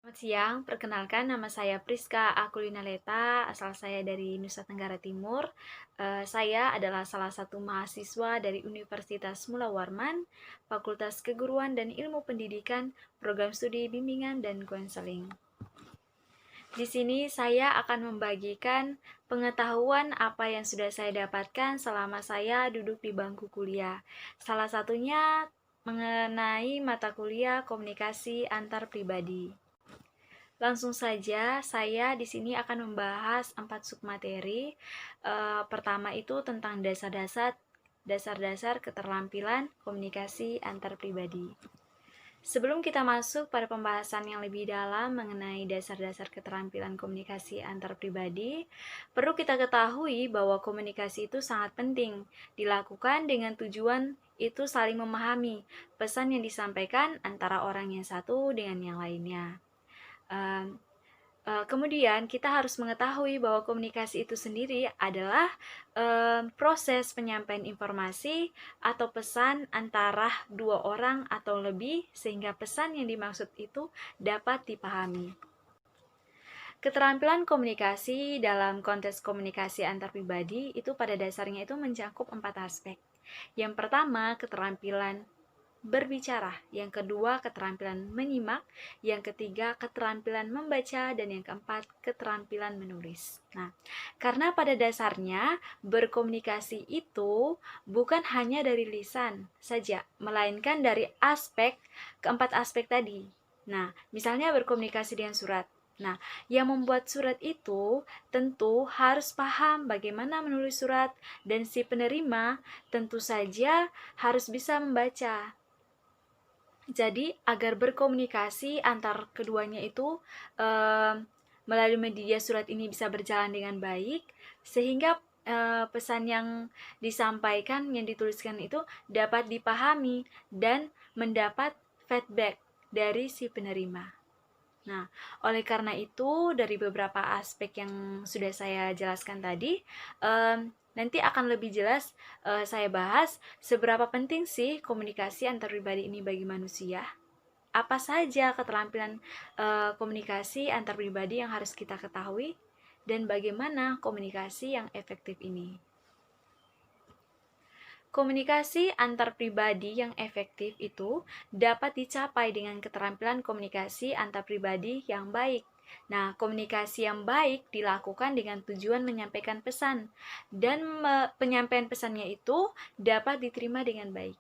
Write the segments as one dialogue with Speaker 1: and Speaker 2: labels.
Speaker 1: Selamat siang, perkenalkan nama saya Priska Akulinaleta, asal saya dari Nusa Tenggara Timur. Saya adalah salah satu mahasiswa dari Universitas Mula Warman, Fakultas Keguruan dan Ilmu Pendidikan, Program Studi Bimbingan dan Konseling. Di sini saya akan membagikan pengetahuan apa yang sudah saya dapatkan selama saya duduk di bangku kuliah. Salah satunya mengenai mata kuliah komunikasi antar pribadi. Langsung saja, saya di sini akan membahas 4 submateri. Pertama itu tentang dasar-dasar keterampilan komunikasi antar pribadi. Sebelum kita masuk pada pembahasan yang lebih dalam mengenai dasar-dasar keterampilan komunikasi antar pribadi, perlu kita ketahui bahwa komunikasi itu sangat penting dilakukan dengan tujuan itu saling memahami pesan yang disampaikan antara orang yang satu dengan yang lainnya. Kemudian kita harus mengetahui bahwa komunikasi itu sendiri adalah proses penyampaian informasi atau pesan antara dua orang atau lebih sehingga pesan yang dimaksud itu dapat dipahami. Keterampilan komunikasi dalam konteks komunikasi antar pribadi itu pada dasarnya itu mencakup 4 aspek. Yang pertama, keterampilan berbicara, yang kedua keterampilan menyimak, yang ketiga keterampilan membaca, dan yang keempat keterampilan menulis. Nah, karena pada dasarnya berkomunikasi itu bukan hanya dari lisan saja, melainkan dari keempat aspek tadi. Nah, misalnya berkomunikasi dengan surat. Nah, yang membuat surat itu tentu harus paham bagaimana menulis surat, dan si penerima tentu saja harus bisa membaca. Jadi agar berkomunikasi antar keduanya itu melalui media surat ini bisa berjalan dengan baik, sehingga pesan yang disampaikan, yang dituliskan itu dapat dipahami dan mendapat feedback dari si penerima. Nah, oleh karena itu dari beberapa aspek yang sudah saya jelaskan tadi, nanti akan lebih jelas saya bahas seberapa penting sih komunikasi antar pribadi ini bagi manusia. Apa saja keterampilan komunikasi antar pribadi yang harus kita ketahui dan bagaimana komunikasi yang efektif ini. Komunikasi antar pribadi yang efektif itu dapat dicapai dengan keterampilan komunikasi antar pribadi yang baik. Nah, komunikasi yang baik dilakukan dengan tujuan menyampaikan pesan, dan penyampaian pesannya itu dapat diterima dengan baik.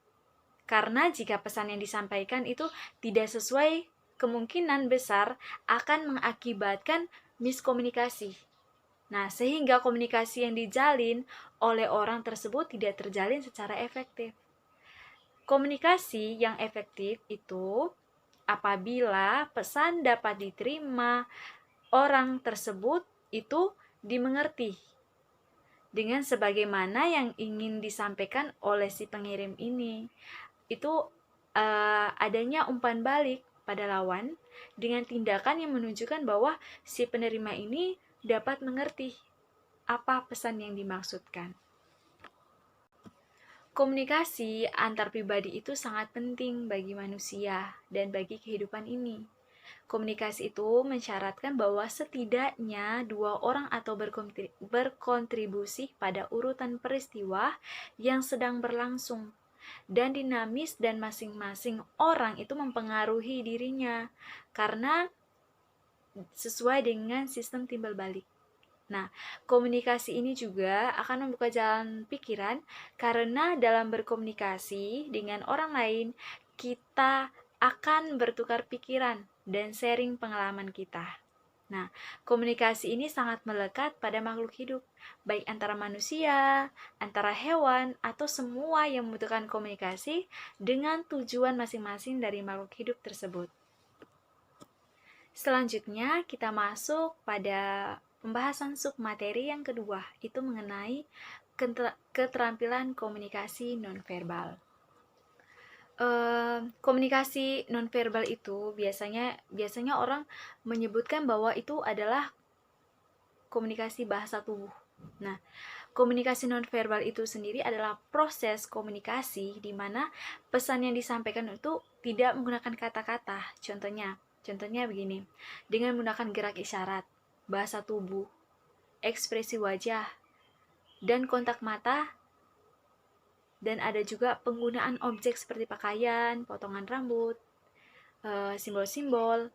Speaker 1: Karena jika pesan yang disampaikan itu tidak sesuai, kemungkinan besar akan mengakibatkan miskomunikasi. Nah, sehingga komunikasi yang dijalin oleh orang tersebut tidak terjalin secara efektif. Komunikasi yang efektif itu apabila pesan dapat diterima orang tersebut itu dimengerti dengan sebagaimana yang ingin disampaikan oleh si pengirim ini. Itu adanya umpan balik pada lawan dengan tindakan yang menunjukkan bahwa si penerima ini dapat mengerti apa pesan yang dimaksudkan. Komunikasi antar pribadi itu sangat penting bagi manusia dan bagi kehidupan ini. Komunikasi itu mensyaratkan bahwa setidaknya dua orang atau berkontribusi pada urutan peristiwa yang sedang berlangsung dan dinamis, dan masing-masing orang itu mempengaruhi dirinya karena sesuai dengan sistem timbal balik. Nah, komunikasi ini juga akan membuka jalan pikiran karena dalam berkomunikasi dengan orang lain kita akan bertukar pikiran dan sharing pengalaman kita. Nah, komunikasi ini sangat melekat pada makhluk hidup, baik antara manusia, antara hewan, atau semua yang membutuhkan komunikasi dengan tujuan masing-masing dari makhluk hidup tersebut. Selanjutnya, kita masuk pada pembahasan submateri yang kedua, itu mengenai keterampilan komunikasi nonverbal. Komunikasi nonverbal itu biasanya orang menyebutkan bahwa itu adalah komunikasi bahasa tubuh. Nah, komunikasi nonverbal itu sendiri adalah proses komunikasi di mana pesan yang disampaikan itu tidak menggunakan kata-kata. Contohnya begini, dengan menggunakan gerak isyarat, bahasa tubuh, ekspresi wajah, dan kontak mata, dan ada juga penggunaan objek seperti pakaian, potongan rambut, simbol-simbol,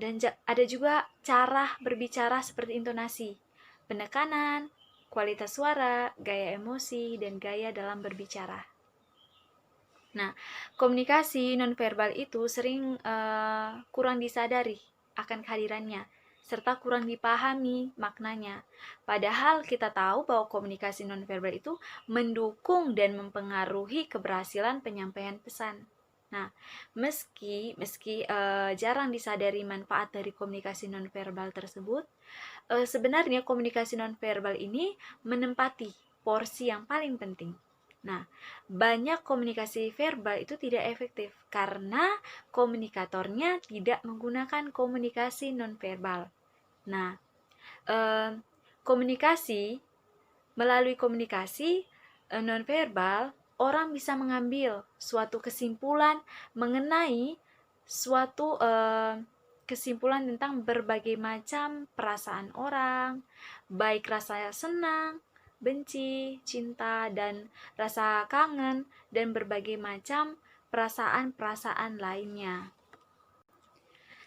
Speaker 1: dan ada juga cara berbicara seperti intonasi, penekanan, kualitas suara, gaya emosi, dan gaya dalam berbicara. Nah, komunikasi nonverbal itu sering kurang disadari akan kehadirannya, serta kurang dipahami maknanya. Padahal kita tahu bahwa komunikasi nonverbal itu mendukung dan mempengaruhi keberhasilan penyampaian pesan. Nah, meski jarang disadari manfaat dari komunikasi nonverbal tersebut, sebenarnya komunikasi nonverbal ini menempati porsi yang paling penting. Nah, banyak komunikasi verbal itu tidak efektif karena komunikatornya tidak menggunakan komunikasi nonverbal. Nah, melalui komunikasi nonverbal, orang bisa mengambil suatu kesimpulan mengenai suatu kesimpulan tentang berbagai macam perasaan orang, baik rasa senang, benci, cinta, dan rasa kangen, dan berbagai macam perasaan-perasaan lainnya.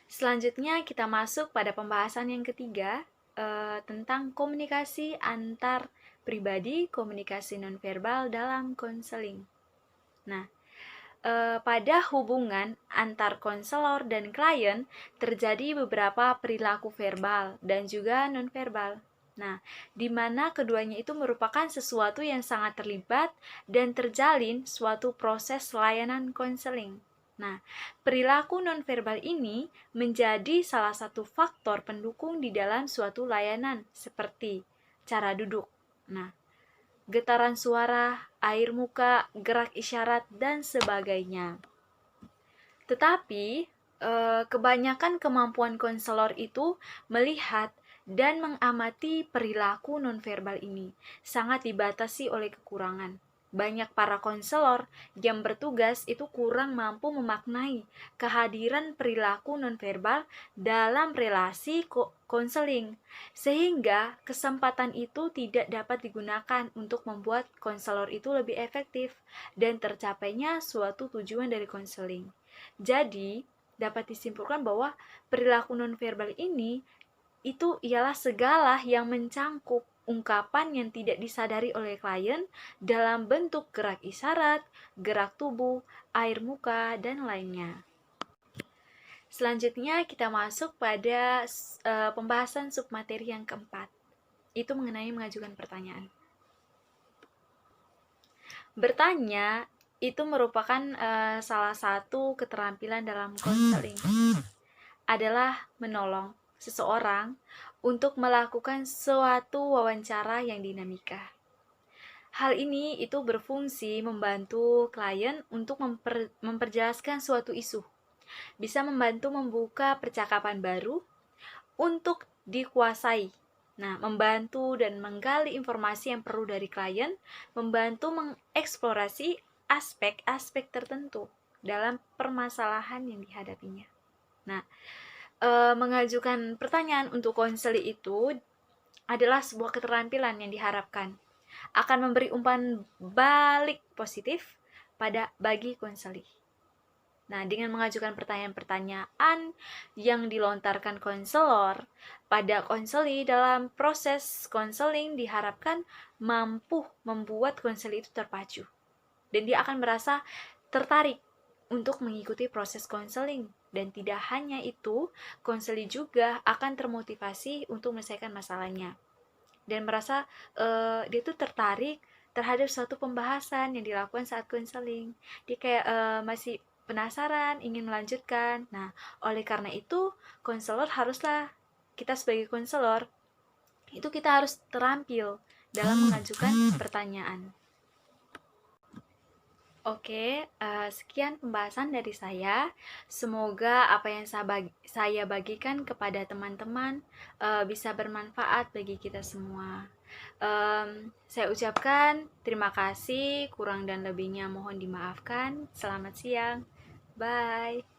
Speaker 1: Selanjutnya kita masuk pada pembahasan yang ketiga, tentang komunikasi antar pribadi, komunikasi nonverbal dalam konseling. Nah, pada hubungan antar konselor dan klien terjadi beberapa perilaku verbal dan juga nonverbal. Nah, di mana keduanya itu merupakan sesuatu yang sangat terlibat dan terjalin suatu proses layanan konseling. Nah, perilaku nonverbal ini menjadi salah satu faktor pendukung di dalam suatu layanan seperti cara duduk. Nah, getaran suara, air muka, gerak isyarat, dan sebagainya. Tetapi, kebanyakan kemampuan konselor itu melihat dan mengamati perilaku nonverbal ini sangat dibatasi oleh kekurangan. Banyak para konselor yang bertugas itu kurang mampu memaknai kehadiran perilaku nonverbal dalam relasi konseling, sehingga kesempatan itu tidak dapat digunakan untuk membuat konselor itu lebih efektif dan tercapainya suatu tujuan dari konseling. Jadi, dapat disimpulkan bahwa perilaku nonverbal ini itu ialah segala yang mencangkup ungkapan yang tidak disadari oleh klien dalam bentuk gerak isyarat, gerak tubuh, air muka, dan lainnya. Selanjutnya kita masuk pada pembahasan submateri yang keempat. Itu mengenai mengajukan pertanyaan. Bertanya itu merupakan salah satu keterampilan dalam konseling. Adalah menolong seseorang untuk melakukan suatu wawancara yang dinamika. Hal ini itu berfungsi membantu klien untuk memperjelaskan suatu isu. Bisa membantu membuka percakapan baru untuk dikuasai. Nah, membantu dan menggali informasi yang perlu dari klien, membantu mengeksplorasi aspek-aspek tertentu dalam permasalahan yang dihadapinya. Nah, mengajukan pertanyaan untuk konseli itu adalah sebuah keterampilan yang diharapkan akan memberi umpan balik positif bagi konseli. Nah, dengan mengajukan pertanyaan-pertanyaan yang dilontarkan konselor pada konseli dalam proses konseling diharapkan mampu membuat konseli itu terpacu. Dan dia akan merasa tertarik untuk mengikuti proses konseling. Dan tidak hanya itu, konseli juga akan termotivasi untuk menyelesaikan masalahnya. Dan merasa dia tuh tertarik terhadap suatu pembahasan yang dilakukan saat konseling. Dia kayak masih penasaran, ingin melanjutkan. Nah, oleh karena itu, kita sebagai konselor, itu kita harus terampil dalam mengajukan pertanyaan. Oke, sekian pembahasan dari saya. Semoga apa yang saya bagikan kepada teman-teman bisa bermanfaat bagi kita semua. Saya ucapkan terima kasih, kurang dan lebihnya mohon dimaafkan. Selamat siang, bye.